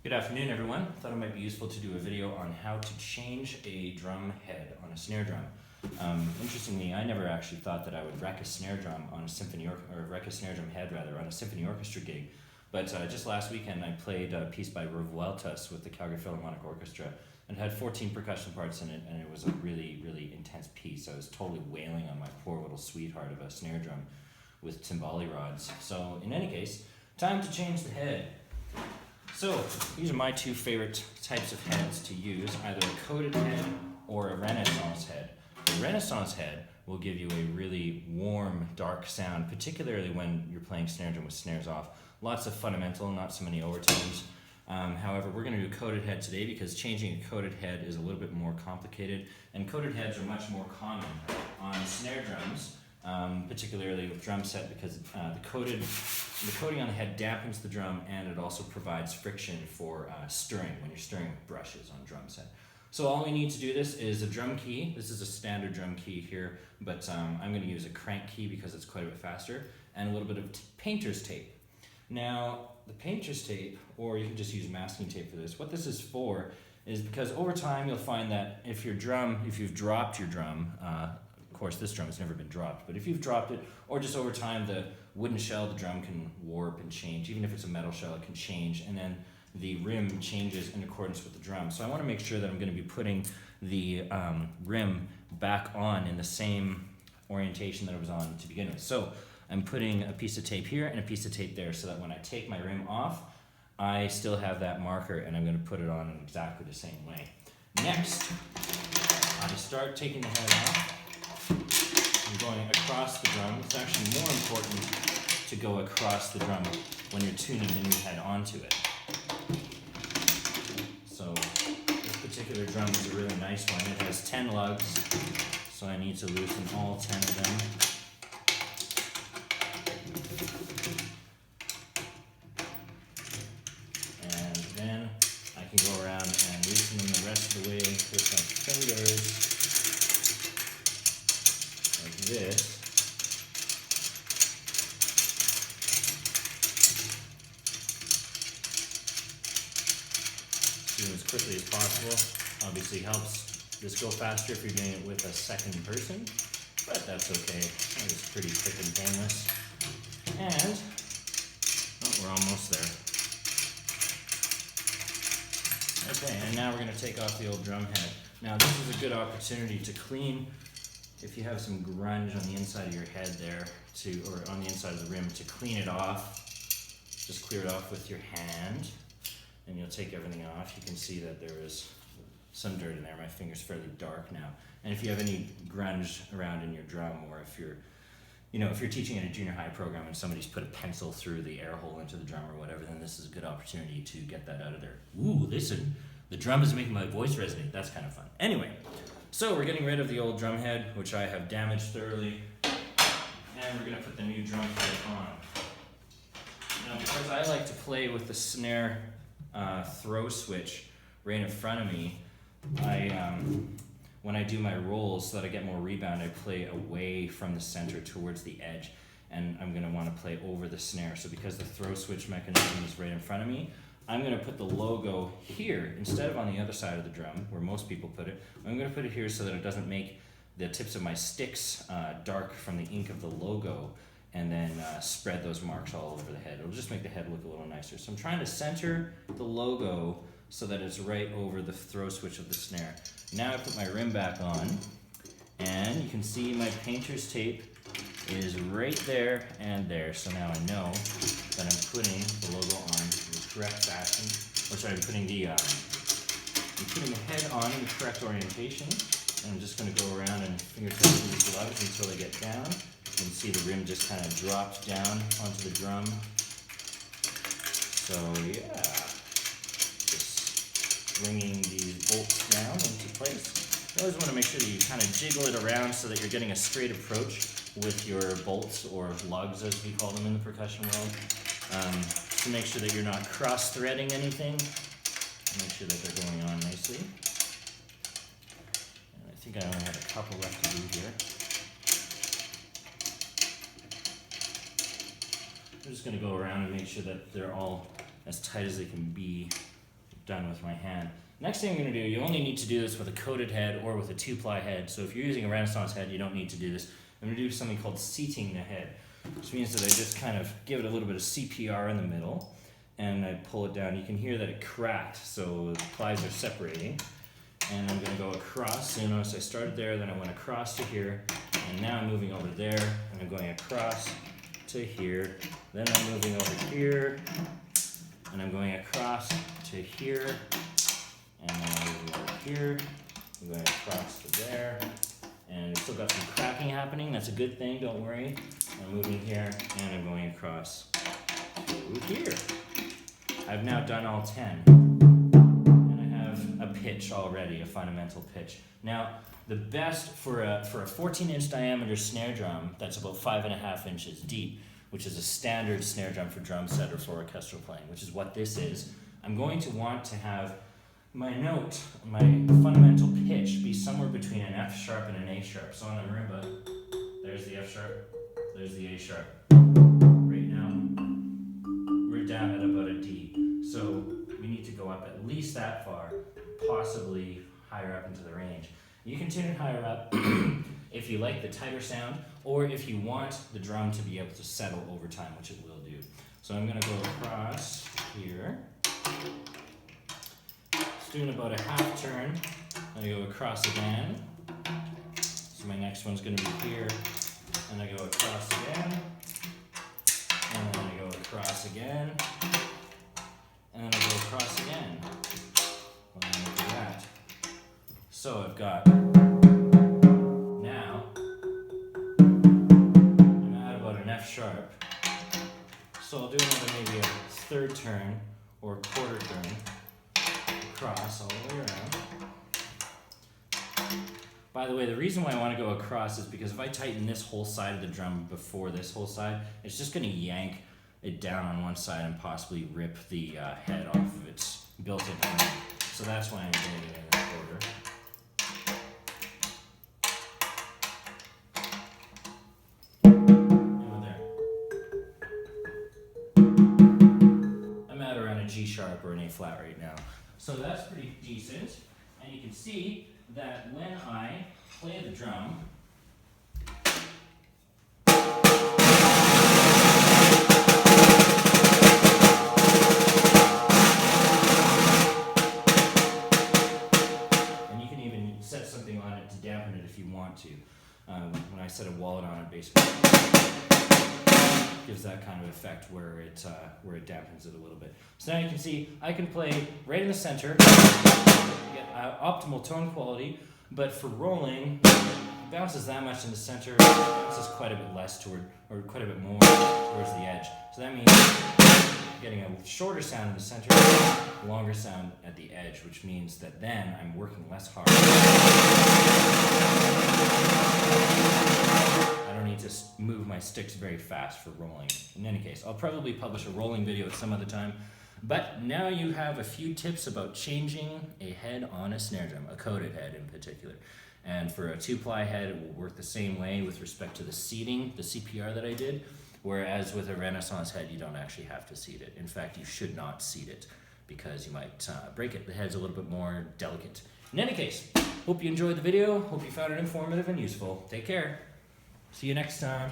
Good afternoon, everyone. Thought it might be useful to do a video on how to change a drum head on a snare drum. Interestingly, I never actually thought that I would wreck a snare drum on a symphony or wreck a snare drum head rather on a symphony orchestra gig. But just last weekend, I played a piece by Revueltas with the Calgary Philharmonic Orchestra, and it had 14 percussion parts in it, and it was a really, really intense piece. I was totally wailing on my poor little sweetheart of a snare drum with timbali rods. So in any case, time to change the head. So these are my two favorite types of heads to use, either a coated head or a Renaissance head. The Renaissance head will give you a really warm, dark sound, particularly when you're playing snare drum with snares off. Lots of fundamental, not so many overtones. However, we're going to do a coated head today because changing a coated head is a little bit more complicated, and coated heads are much more common on snare drums, particularly with drum set, because the coating on the head dampens the drum, and it also provides friction for stirring when you're stirring with brushes on drum set. So all we need to do this is a drum key. This is a standard drum key here, but I'm going to use a crank key because it's quite a bit faster, and a little bit of painter's tape. Now, the painter's tape, or you can just use masking tape for this, what this is for is because over time you'll find that if you've dropped your drum, of course this drum has never been dropped, but if you've dropped it, or just over time the wooden shell of the drum can warp and change. Even if it's a metal shell, it can change, and then the rim changes in accordance with the drum. So I want to make sure that I'm going to be putting the rim back on in the same orientation that it was on to begin with. So I'm putting a piece of tape here and a piece of tape there so that when I take my rim off, I still have that marker, and I'm going to put it on in exactly the same way. Next, I start taking the head off and going across the drum. It's actually more important to go across the drum when you're tuning the new head onto it. So this particular drum is a really nice one. It has 10 lugs, so I need to loosen all 10 of them. And then I can go around and loosen them the rest of the way with my fingers, like this. Do as quickly as possible. Obviously helps this go faster if you're doing it with a second person, but that's okay. It's pretty quick and painless. And we're almost there. Okay, and now we're going to take off the old drum head. Now this is a good opportunity to clean, if you have some grunge on the inside of your head there, or on the inside of the rim, to clean it off. Just clear it off with your hand, and you'll take everything off. You can see that there is some dirt in there. My finger's fairly dark now. And if you have any grunge around in your drum, or if you're teaching in a junior high program and somebody's put a pencil through the air hole into the drum or whatever, then this is a good opportunity to get that out of there. Ooh, listen, the drum is making my voice resonate. That's kind of fun. Anyway, so we're getting rid of the old drum head, which I have damaged thoroughly, and we're going to put the new drum head on. Now, because I like to play with the snare throw switch right in front of me, when I do my rolls so that I get more rebound, I play away from the center towards the edge, and I'm going to want to play over the snare. So because the throw switch mechanism is right in front of me, I'm going to put the logo here instead of on the other side of the drum where most people put it. I'm going to put it here so that it doesn't make the tips of my sticks dark from the ink of the logo, and then spread those marks all over the head. It'll just make the head look a little nicer. So I'm trying to center the logo so that it's right over the throw switch of the snare. Now I put my rim back on, and you can see my painter's tape is right there and there. So now I know that I'm putting the logo on in the correct fashion. I'm putting the head on in the correct orientation. And I'm just going to go around and finger touch these lugs until they get down. You can see the rim just kind of dropped down onto the drum. So yeah, just bringing these bolts down into place. You always want to make sure that you kind of jiggle it around so that you're getting a straight approach with your bolts, or lugs as we call them in the percussion world, to make sure that you're not cross-threading anything. Make sure that they're going on nicely. And I think I only have a couple left to do here. I'm just going to go around and make sure that they're all as tight as they can be done with my hand. Next thing I'm going to do, you only need to do this with a coated head or with a two-ply head. So if you're using a Renaissance head, you don't need to do this. I'm going to do something called seating the head, which means that I just kind of give it a little bit of CPR in the middle, and I pull it down. You can hear that it cracked, so the plies are separating. And I'm going to go across. So you notice I started there, then I went across to here, and now I'm moving over there, and I'm going across to here. Then I'm moving over here, and I'm going across to here, and then I'm moving over here. I'm going across to there, and we've still got some cracking happening. That's a good thing, don't worry. I'm moving here, and I'm going across to here. I've now done all 10. And I have a pitch already, a fundamental pitch. Now, the best for a 14-inch diameter snare drum that's about 5.5 inches deep, which is a standard snare drum for drum set or for orchestral playing, which is what this is, I'm going to want to have my note, my fundamental pitch, be somewhere between an F sharp and an A sharp. So on the marimba, there's the F sharp, there's the A sharp. Right now, we're down at about a D. So we need to go up at least that far, possibly higher up into the range. You can tune it higher up if you like the tighter sound, or if you want the drum to be able to settle over time, which it will do. So I'm going to go across here. It's doing about a half turn. I go across again. So my next one's going to be here. And I go across again. And then I go across again. And then I go across again. And then I do that. So I've got, now, I'm at about an F sharp. So I'll do another maybe a third turn or a quarter turn across all the way around. By the way, the reason why I want to go across is because if I tighten this whole side of the drum before this whole side, it's just going to yank it down on one side and possibly rip the head off of its built-in frame. So that's why I'm doing it in this order. G sharp or an A flat right now. So that's pretty decent. And you can see that when I play the drum, and you can even set something on it to dampen it if you want to. When I set a wallet on it, basically gives that kind of effect where it dampens it a little bit. So now you can see I can play right in the center, get optimal tone quality, but for rolling, it bounces that much in the center, it bounces quite a bit less toward, or quite a bit more towards the edge. So that means getting a shorter sound in the center, longer sound at the edge, which means that then I'm working less hard. I don't need to move my sticks very fast for rolling. In any case, I'll probably publish a rolling video at some other time. But now you have a few tips about changing a head on a snare drum, a coated head in particular. And for a two-ply head, it will work the same way with respect to the seating, the CPR that I did. Whereas with a Renaissance head, you don't actually have to seat it. In fact, you should not seat it because you might break it. The head's a little bit more delicate. In any case, hope you enjoyed the video. Hope you found it informative and useful. Take care. See you next time.